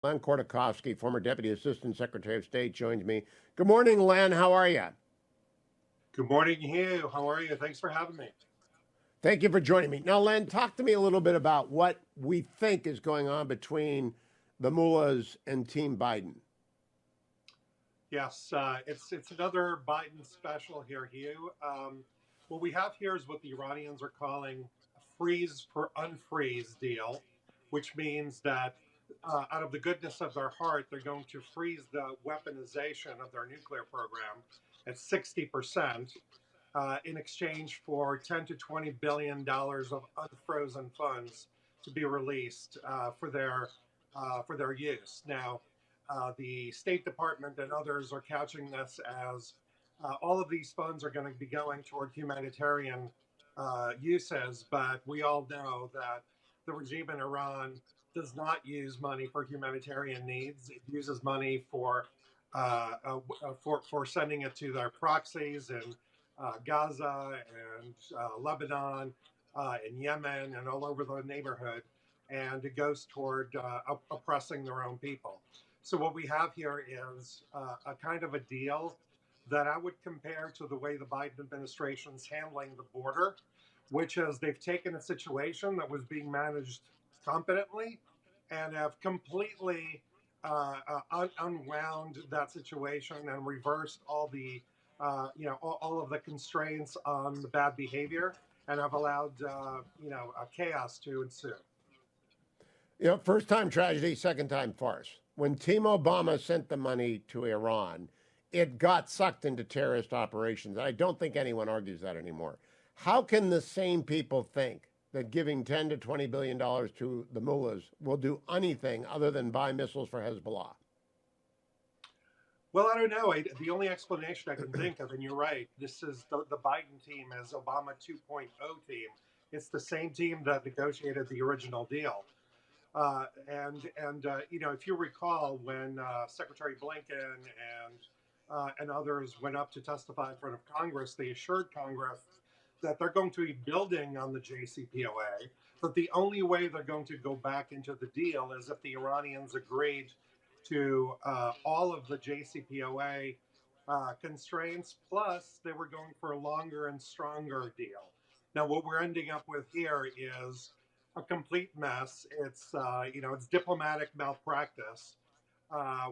Len Khodorkovsky, former Deputy Assistant Secretary of State, joins me. Good morning, Len. How are you? Good morning, Hugh. How are you? Thanks for having me. Thank you for joining me. Now, Len, talk to me a little bit about what we think is going on between the mullahs and Team Biden. Yes, it's another Biden special here, Hugh. What we have here is what the Iranians are calling a freeze for unfreeze deal, which means that out of the goodness of their heart, they're going to freeze the weaponization of their nuclear program at 60% in exchange for 10 to 20 billion dollars of unfrozen funds to be released for their use. Now, the State Department and others are couching this as all of these funds are going to be going toward humanitarian uses, but we all know that the regime in Iran does not use money for humanitarian needs. It uses money for sending it to their proxies in Gaza and Lebanon and Yemen and all over the neighborhood, and it goes toward oppressing their own people. So what we have here is a kind of a deal that I would compare to the way the Biden administration is handling the border, which is they've taken a situation that was being managed competently and have completely unwound that situation and reversed all the all of the constraints on the bad behavior and have allowed chaos to ensue. First time tragedy, second time farce. When Team Obama sent the money to Iran, it got sucked into terrorist operations. I don't think anyone argues that anymore. How can the same people think that giving 10 to 20 billion dollars to the mullahs will do anything other than buy missiles for Hezbollah? Well, I don't know. The only explanation I can think of, and you're right, this is the Biden team is Obama 2.0 team. It's the same team that negotiated the original deal. If you recall, when Secretary Blinken and others went up to testify in front of Congress, they assured Congress that they're going to be building on the JCPOA, but the only way they're going to go back into the deal is if the Iranians agreed to all of the JCPOA constraints, plus they were going for a longer and stronger deal. Now, what we're ending up with here is a complete mess. It's diplomatic malpractice,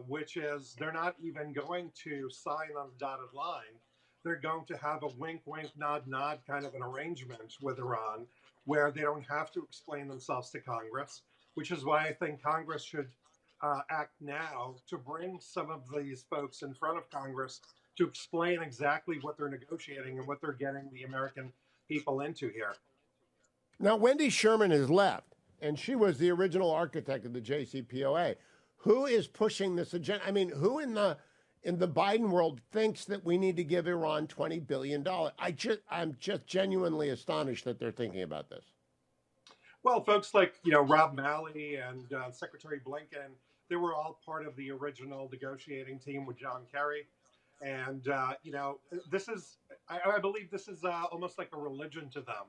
which is they're not even going to sign on the dotted line. They're going to have a wink, wink, nod, nod kind of an arrangement with Iran where they don't have to explain themselves to Congress, which is why I think Congress should act now to bring some of these folks in front of Congress to explain exactly what they're negotiating and what they're getting the American people into here. Now, Wendy Sherman has left, and she was the original architect of the JCPOA. Who is pushing this agenda? I mean, who in the Biden world thinks that we need to give Iran $20 billion? I'm just genuinely astonished that they're thinking about this. Well, folks like Rob Malley and Secretary Blinken, they were all part of the original negotiating team with John Kerry, and I believe this is almost like a religion to them,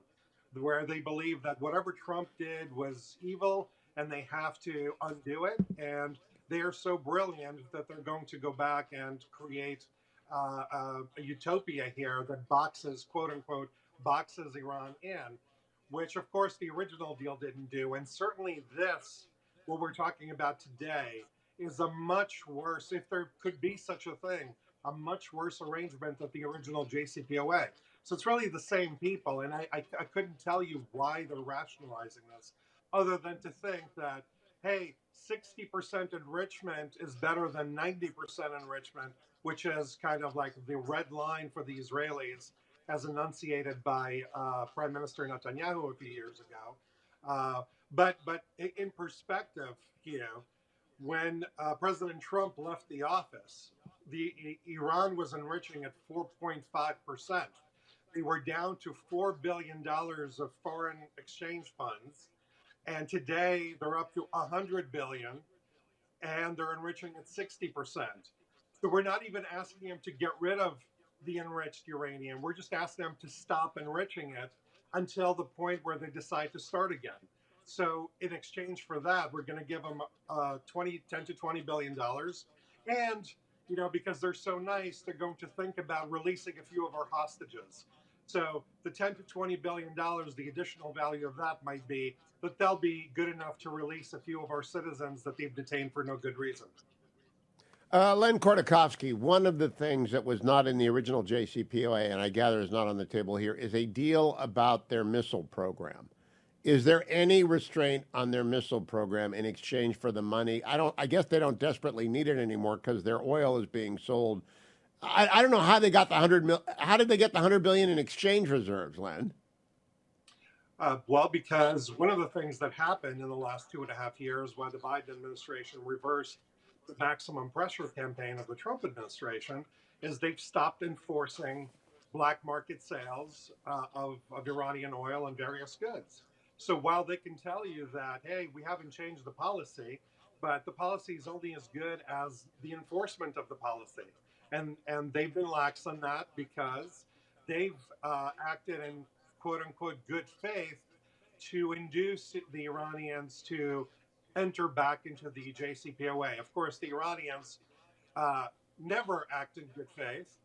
where they believe that whatever Trump did was evil and they have to undo it. And they are so brilliant that they're going to go back and create a utopia here that boxes, quote unquote, boxes Iran in, which of course the original deal didn't do. And certainly this, what we're talking about today, is a much worse, if there could be such a thing, a much worse arrangement than the original JCPOA. So it's really the same people. And I couldn't tell you why they're rationalizing this other than to think that, hey, 60% enrichment is better than 90% enrichment, which is kind of like the red line for the Israelis as enunciated by Prime Minister Netanyahu a few years ago. But in perspective, when President Trump left the office, Iran was enriching at 4.5%. They were down to $4 billion of foreign exchange funds. And today they're up to 100 billion and they're enriching at 60%. So we're not even asking them to get rid of the enriched uranium. We're just asking them to stop enriching it until the point where they decide to start again. So in exchange for that, we're going to give them 10 to $20 billion. And, because they're so nice, they're going to think about releasing a few of our hostages. So the 10 to $20 billion, the additional value of that might be that they'll be good enough to release a few of our citizens that they've detained for no good reason. Len Khodorkovsky, one of the things that was not in the original JCPOA, and I gather is not on the table here, is a deal about their missile program. Is there any restraint on their missile program in exchange for the money? I guess they don't desperately need it anymore because their oil is being sold. I don't know how they got the how did they get the 100 billion in exchange reserves, Len? Well, because one of the things that happened in the last 2.5 years, why the Biden administration reversed the maximum pressure campaign of the Trump administration, is they've stopped enforcing black market sales of Iranian oil and various goods. So while they can tell you that, hey, we haven't changed the policy, but the policy is only as good as the enforcement of the policy. And they've been lax on that because they've acted in quote unquote good faith to induce the Iranians to enter back into the JCPOA. Of course, the Iranians uh, never act in good faith.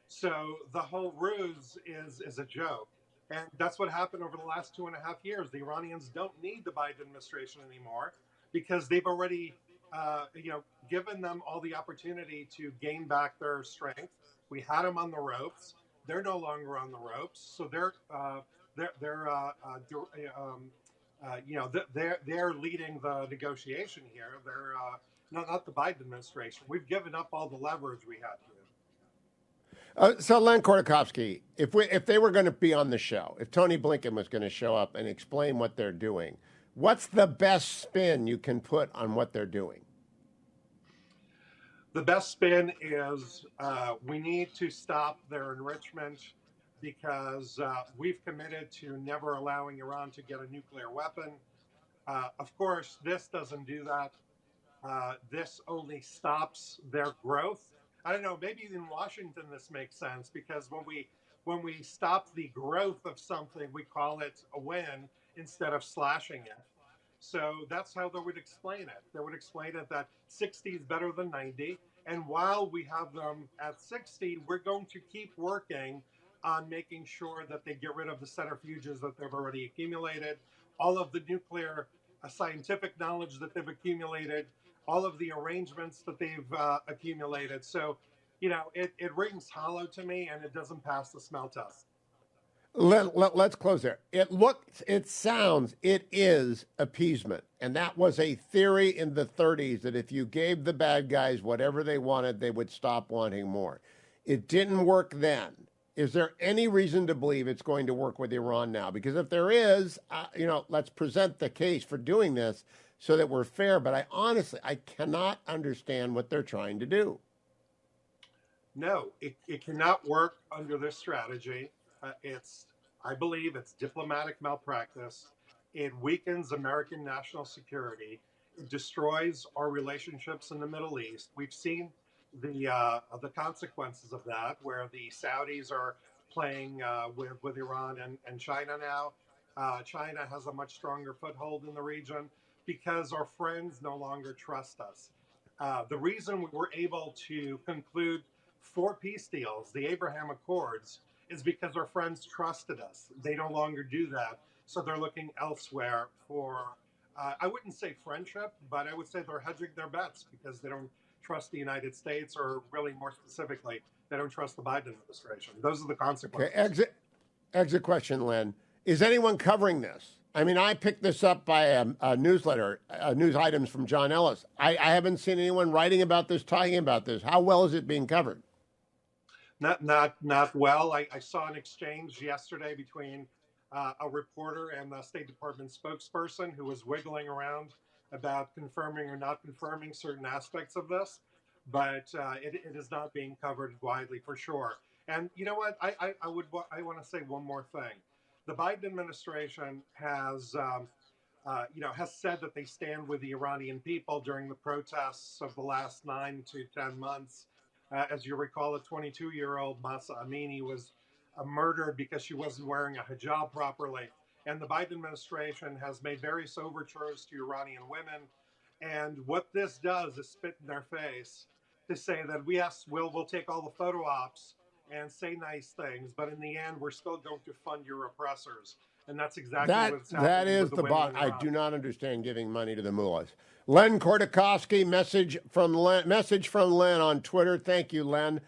So the whole ruse is a joke. And that's what happened over the last 2.5 years. The Iranians don't need the Biden administration anymore because they've already, given them all the opportunity to gain back their strength. We had them on the ropes. They're no longer on the ropes. So they're leading the negotiation here. They're not the Biden administration. We've given up all the leverage we had here. So Len Khodorkovsky, if they were going to be on the show, if Tony Blinken was going to show up and explain what they're doing, what's the best spin you can put on what they're doing? The best spin is we need to stop their enrichment because we've committed to never allowing Iran to get a nuclear weapon. Of course, this doesn't do that. This only stops their growth. I don't know. Maybe in Washington this makes sense because when we stop the growth of something, we call it a win instead of slashing it. So that's how they would explain it. They would explain it that 60 is better than 90. And while we have them at 60, we're going to keep working on making sure that they get rid of the centrifuges that they've already accumulated, all of the nuclear scientific knowledge that they've accumulated, all of the arrangements that they've accumulated. So, it rings hollow to me and it doesn't pass the smell test. Let's close there. It sounds, it is appeasement. And that was a theory in the 30s that if you gave the bad guys whatever they wanted, they would stop wanting more. It didn't work then. Is there any reason to believe it's going to work with Iran now? Because if there is, let's present the case for doing this so that we're fair. But I cannot understand what they're trying to do. No, it cannot work under this strategy. I believe it's diplomatic malpractice. It weakens American national security. It destroys our relationships in the Middle East. We've seen the consequences of that, where the Saudis are playing with Iran and China now. China has a much stronger foothold in the region because our friends no longer trust us. The reason we were able to conclude 4 peace deals, the Abraham Accords, is because our friends trusted us. They no longer do that. So they're looking elsewhere for, I wouldn't say friendship, but I would say they're hedging their bets because they don't trust the United States, or really more specifically, they don't trust the Biden administration. Those are the consequences. Okay, exit question, Len. Is anyone covering this? I mean, I picked this up by a newsletter, news items from John Ellis. I haven't seen anyone writing about this, talking about this. How well is it being covered? Not well. I saw an exchange yesterday between a reporter and the State Department spokesperson who was wiggling around about confirming or not confirming certain aspects of this, but it is not being covered widely for sure. And you know what? I want to say one more thing. The Biden administration has said that they stand with the Iranian people during the protests of the last 9 to 10 months. As you recall, a 22-year-old Masa Amini was murdered because she wasn't wearing a hijab properly. And the Biden administration has made various overtures to Iranian women. And what this does is spit in their face to say that we'll take all the photo ops and say nice things, but in the end, we're still going to fund your oppressors. And that's exactly what's happening. That is with the the women bottom. in I Iran. do not understand giving money to the mullahs. Len Khodorkovsky, message from Len on Twitter. Thank you, Len.